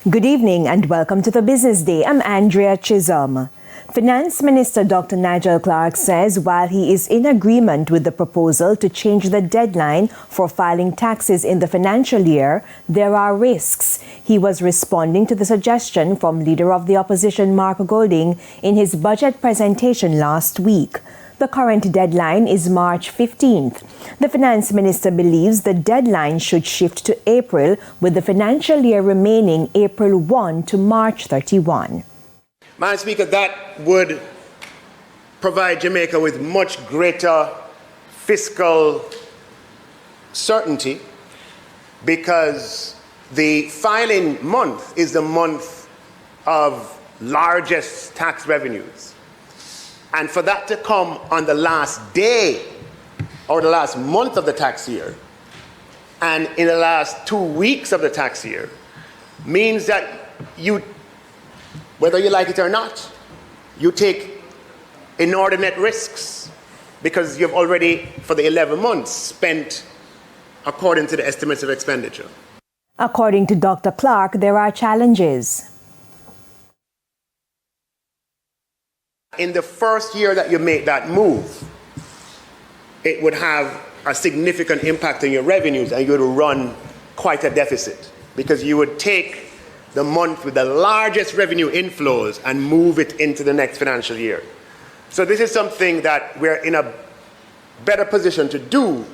Good evening and welcome to the Business Day. I'm Andrea Chisholm. Finance Minister Dr. Nigel Clarke says while he is in agreement with the proposal to change the deadline for filing taxes in the financial year, there are risks. He was responding to the suggestion from Leader of the Opposition Mark Golding in his budget presentation last week. The current deadline is March 15th. The Finance Minister believes the deadline should shift to April, with the financial year remaining April 1 to March 31. Madam Speaker, that would provide Jamaica with much greater fiscal certainty because the filing month is the month of largest tax revenues. And for that to come on the last day or the last month of the tax year and in the last 2 weeks of the tax year means that you, whether you like it or not, you take inordinate risks because you've already, for the 11 months, spent according to the estimates of expenditure. According to Dr. Clarke, there are challenges. In the first year that you make that move, it would have a significant impact on your revenues and you would run quite a deficit because you would take the month with the largest revenue inflows and move it into the next financial year. So this is something that we're in a better position to do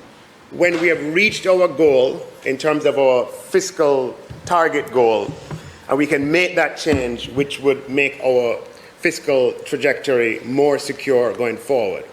when we have reached our goal in terms of our fiscal target goal, and we can make that change, which would make our fiscal trajectory more secure going forward.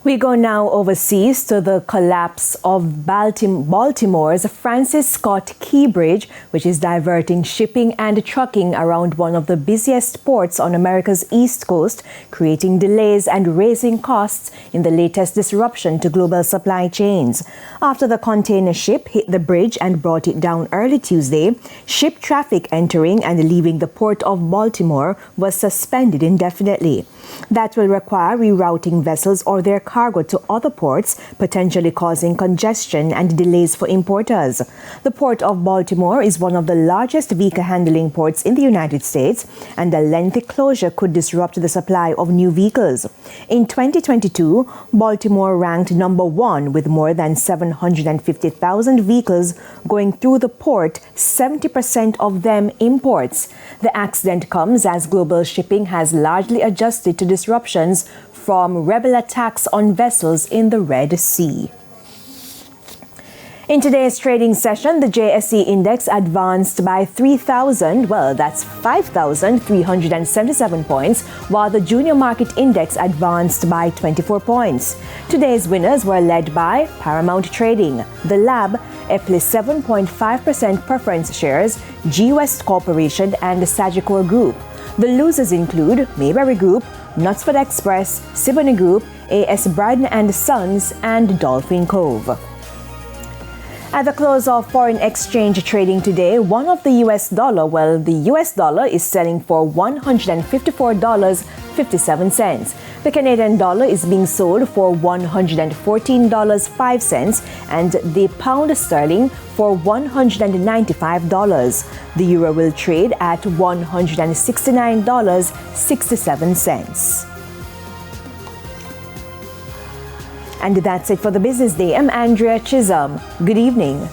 We go now overseas to the collapse of Baltimore's Francis Scott Key Bridge, which is diverting shipping and trucking around one of the busiest ports on America's East Coast, creating delays and raising costs in the latest disruption to global supply chains. After the container ship hit the bridge and brought it down early Tuesday, ship traffic entering and leaving the port of Baltimore was suspended indefinitely. That will require rerouting vessels or their cargo to other ports, potentially causing congestion and delays for importers. The Port of Baltimore is one of the largest vehicle handling ports in the United States, and a lengthy closure could disrupt the supply of new vehicles. In 2022, Baltimore ranked number 1 with more than 750,000 vehicles going through the port, 70% of them imports. The accident comes as global shipping has largely adjusted to disruptions from rebel attacks on vessels in the Red Sea. In today's trading session, the JSE index advanced by 5,377 points, while the junior market index advanced by 24 points. Today's winners were led by Paramount Trading, The Lab, Eplis 7.5% preference shares, G West Corporation, and the Sagicor Group. The losers include Mayberry Group, Knutsford Express, Siboney Group, A.S. Bryden and Sons, and Dolphin Cove. At the close of foreign exchange trading today, the US dollar is selling for $154.57. The Canadian dollar is being sold for $114.05 and the pound sterling for $195. The euro will trade at $169.67. And that's it for the Business Day. I'm Andrea Chisholm. Good evening.